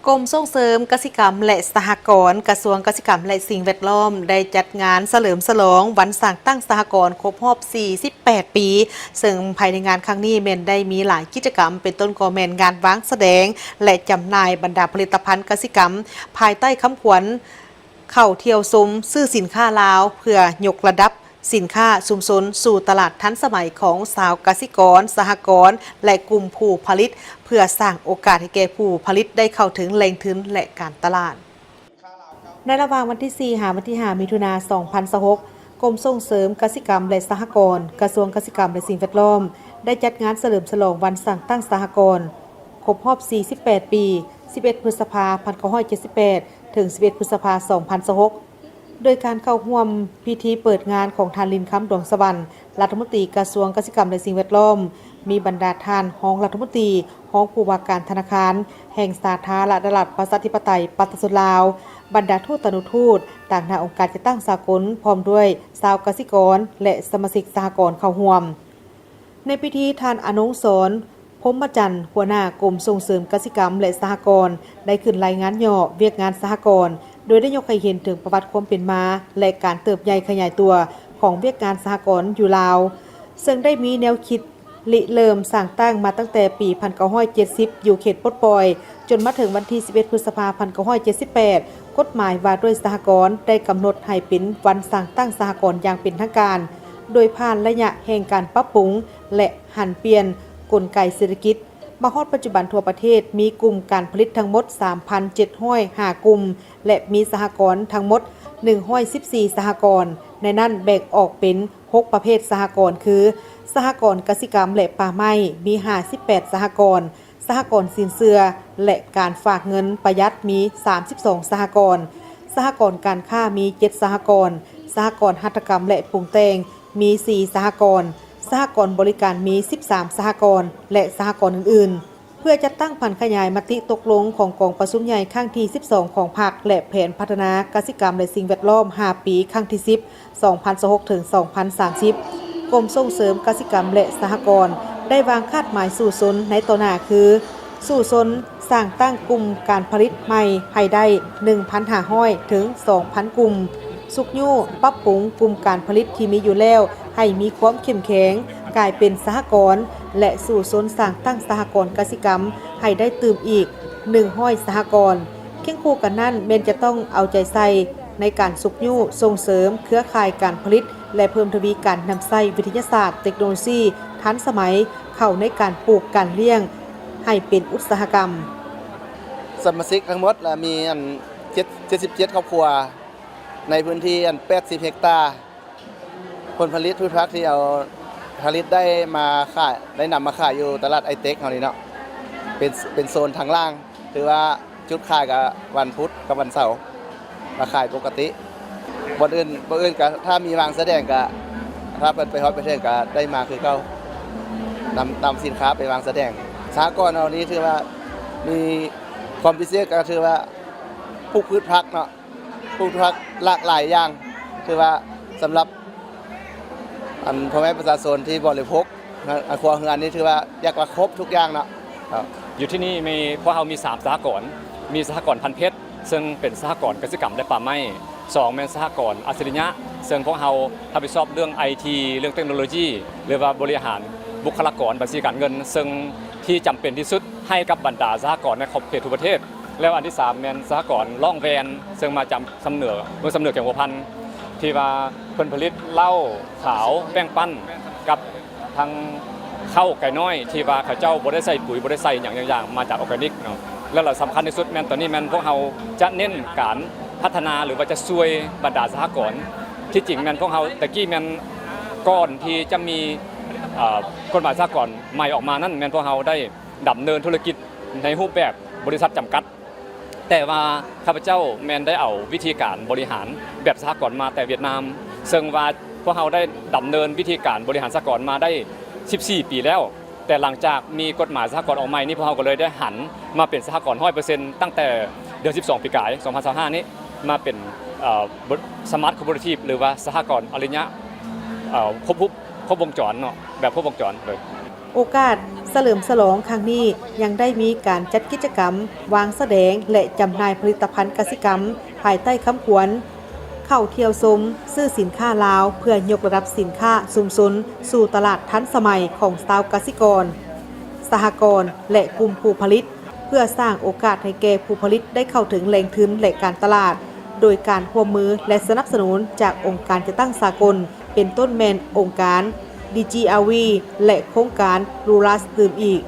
กรมส่งเสริมกสิกรรมและสหกรณ์กระทรวงเกษตรกรรมและสิ่งแวดล้อมได้จัดงานเฉลิมฉลองวันสร้างตั้งสหกรณ์ครบรอบ 48 ปี ซึ่งภายในงานครั้งนี้เมนได้มีหลายกิจกรรมเป็นต้นก็เมนงานวางแสดงและจำหน่ายบรรดาผลิตภัณฑ์กสิกรรม ภายใต้คำขวัญเข้าเที่ยวชมซื้อสินค้าลาวเพื่อยกระดับสินค้าชุมชนสู่ตลาดทันสมัยของชาวกสิกรสหกรณ์และกลุ่มผู้ผลิตเพื่อสร้างโอกาสให้แก่ผู้ผลิตได้เข้าถึงแหล่งทุนและการตลาดในระหว่างวันที่ 4 หาวันที่ 5 มิถุนายน 2026 กรมส่งเสริมกสิกรรมและสหกรณ์กระทรวงเกษตรกรรมและสิ่งแวดล้อมได้จัดงานเฉลิมฉลองวันสร้างตั้งสหกรณ์ครบรอบ 48 ปี 11 พฤษภาคม 1978 ถึง 11 พฤษภาคม 2026โดยการเข้าร่วมพิธีเปิดงานของท่านลินคำดวงสวรรค์รัฐมนตรีกระทรวงเกษตรกรรมและสิ่งแวดล้อมมีบรรดาท่านรองรัฐมนตรีรองผู้ว่าการธนาคารแห่งสาธารณรัฐประชาธิปไตยประชาชนลาวบรรดาทูตทูตต่างหน้าองค์การจัดตั้งสากลพร้อมด้วยชาวกสิกรและสมาชิกสหกรณ์เข้าร่วมในพิธีท่านอนงสรพรหมจันทร์หัวหน้ากรมส่งเสริมกสิกรรมและสหกรณ์ได้ขึ้นรายงานย่อเวียกงานสหกรณ์โดยได้ยกให้เห็นถึงประวัติความเป็นมาและการเติบใหญ่ขยายตัวของเวียกงานสหกรณ์อยู่ลาวซึ่งได้มีแนวคิดริเริ่มสร้างตั้งมาตั้งแต่ปี 1970 อยู่เขตปลดปล่อยจนมาถึงวันที่ 11 พฤษภาคม 1978 กฎหมายว่าด้วยสหกรณ์ได้กำหนดให้เป็นวันสร้างตั้งสหกรณ์อย่างเป็นทางการโดยผ่านระยะแห่งการปรับปรุงและหันเปลี่ยนกลไกเศรษฐกิจมาฮอดปัจจุบันทั่วประเทศมีกลุ่มการผลิตทั้งหมด 3,705 กลุ่มและมีสหกรณ์ทั้งหมด 114 สหกรณ์ในนั้นแบ่งออกเป็น 6 ประเภทสหกรณ์คือสหกรณ์กสิกรรมและป่าไม้มี 58 สหกรณ์สหกรณ์สินเชื่อและการฝากเงินประหยัดมี 32 สหกรณ์สหกรณ์การค้ามี 7 สหกรณ์สหกรณ์หัตถกรรมและปรุงแต่งมี 4 สหกรณ์สหกรณ์บริการมี 13 สหกรณ์และสหกรณ์อื่นๆเพื่อจัดตั้งผันขยายมติตกลงของกองประชุมใหญ่ครั้งที่ 12 ของพรรคและแผนพัฒนากสิกรรมและสิ่งแวดล้อม 5 ปีครั้งที่ 10 2026 ถึง 2030 กรมส่งเสริมกสิกรรมและสหกรณ์ได้วางคาดหมายสู่ชนในต่อหน้าคือสู่ชนสร้างตั้งกลุ่มการผลิตใหม่ให้ได้ 1,500 ถึง 2,000 กลุ่มสุกยู่ปรับปรุงกลุ่มการผลิตที่มีอยู่แล้วให้มีความเข้มแข็งกลายเป็นสหกรณ์และสู่ชนสร้างตั้งสหกรณ์กสิกรรมให้ได้ตื่มอีก100 สหกรณ์เคียงคู่กันนั้นเมนจะต้องเอาใจใส่ในการสุกยู่ส่งเสริมเครือข่ายการผลิตและเพิ่มทวีการนำใช้วิทยาศาสตร์เทคโนโลยีทันสมัยเข้าในการปลูกการเลี้ยงให้เป็นอุตสาหกรรมสมาชิกทั้งหมดมี77 ครอบครัวในพื้นที่80 เฮกตาร์ผลผลิตพืชผักที่เอาผลิตได้มาขายได้นำมาขายอยู่ตลาดไอเต็กเฮานี่เนาะเป็นโซนทางล่างถือว่าจุดขายกับวันพุธกับวันเสาร์มาขายปกติบ่อื่นก็ถ้ามีวางแสดงก็ถ้าเปิดไปฮอดประเทศก็ได้มาคือเก่านำสินค้าไปวางแสดงสหกรณ์เอานี้ถือว่ามีความพิเศษก็ถือว่าปลูกพืชผักเนาะปลูกผักหลากหลายอย่างคือว่าสำหรับพ่อแม่ประชาชนที่บริโภคครัวเรือนนี่ถือว่าอยากว่าครบทุกอย่างเนาะอยู่ที่นี่มีพวกเรามี3สหกรณ์มีสหกรณ์พันเพชรซึ่งเป็นสหกรณ์กสิกรรมและป่าไม้2เป็นสหกรณ์อัจฉริยะซึ่งพวกเรารับผิดชอบเรื่อง IT เรื่องเทคโนโลยีหรือว่าบริหารบุคลากรบัญชีการเงินซึ่งที่จำเป็นที่สุดให้กับบรรดาสหกรณ์ในขอบเขตทั่วประเทศแล้วอันที่3เป็นสหกรณ์ล่องแวนซึ่งมาจำสำเนือเมืองสำเนือแก่งหัวพันที่ว่าผลผลิตเหล้าขาวแป้งปั้นกับทางข้าวไก่น้อยที่ว่าเขาเจ้าบ่ได้ใส่ปุ๋ยบ่ได้ใส่อย่างมาจากออร์แกนิกเนาะแล้วสำคัญที่สุดแม่นตอนนี้แม่นพวกเราจะเน้นการพัฒนาหรือว่าจะช่วยบรรดาสหกรณ์ที่จริงแม่นพวกเราตะกี้แม่นก่อนที่จะมีกฎหมายสหกรณ์ใหม่ออกมานั้นแม่นพวกเราได้ดำเนินธุรกิจในรูปแบบบริษัทจำกัดแต่ว่าข้าพเจ้าแมนได้เอาวิธีการบริหารแบบสหกรณ์มาแต่เวียดนามซึ่งว่าพวกเราได้ดำเนินวิธีการบริหารสหกรณ์มาได้14 ปีแล้วแต่หลังจากมีกฎหมายสหกรณ์ออกใหม่นี่พวกเราก็เลยได้หันมาเป็นสหกรณ์ 100% ตั้งแต่เดือน12 ปีกาย 2025 นี้มาเป็นสมาร์ทคอร์ปอเรทีฟหรือว่าสหกรณ์อริยะครบวงจรเนาะแบบครบวงจรเลยโอกาส เฉลิมฉลองครั้งนี้ยังได้มีการจัดกิจกรรมวางแสดงและจำหน่ายผลิตภัณฑ์กสิกรรมภายใต้คำขวัญเข้าเที่ยวชมซื้อสินค้าลาวเพื่อยกระดับสินค้าชุมชนสู่ตลาดทันสมัยของชาวกสิกรสหกรณ์และกลุ่มผู้ผลิตเพื่อสร้างโอกาสให้แก่ผู้ผลิตได้เข้าถึงแหล่งทุนและการตลาดโดยการร่วมมือและสนับสนุนจากองค์การจัดตั้งสากลเป็นต้นแมนองค์การ DGRV และโครงการ RURAS ดื่มอีก